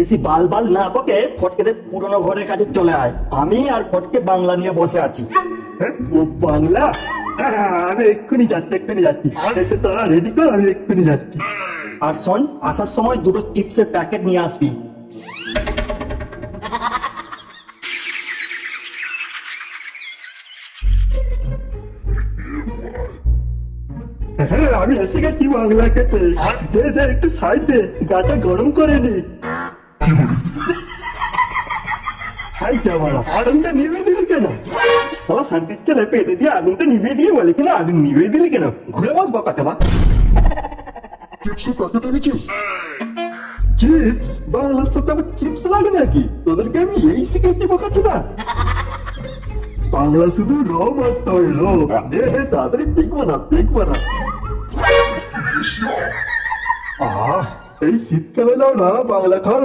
বেশি বাল বাল না বকে ফটকেদের পুরনো ঘরের কাছে চলে আয়। আমি আর ফটকে বাংলা নিয়ে বসে আছি। ও বাংলা, আমি এক্ষুনি যাচ্ছি তোরা রেডি কর, আমি এক্ষুনি যাচ্ছি। আর শোন, আসার সময় দুটো চিপসের প্যাকেট নিয়ে আসবি। হ্যাঁ, আমি এসে গেছি বাংলা খেতে। দে দে একটু সাইড দে, গাটা গরম করে নি। হাই ক্যামেরা, আগুনটা নিভিয়ে দিলি কেন? সালা শান্তির ছেলে পেতে দিয়ে আগুনটা নিভিয়ে দিয়ে বলে কিনা আগুন নিভিয়ে দিলি কেন? ঘুরে বসবো কথা বা। চিপসের প্যাকেট এনেছিস? চিপস? বাংলার সাথে আবার চিপস লাগে নাকি? তোদেরকে আমি এই শিখেছি বোকাচ্ছি না। বাংলা শুধু র মারতে হয়, র। দে দে তাড়াতাড়ি পিক বানা। এই শীতকালে নাও না বাংলা খাওয়ার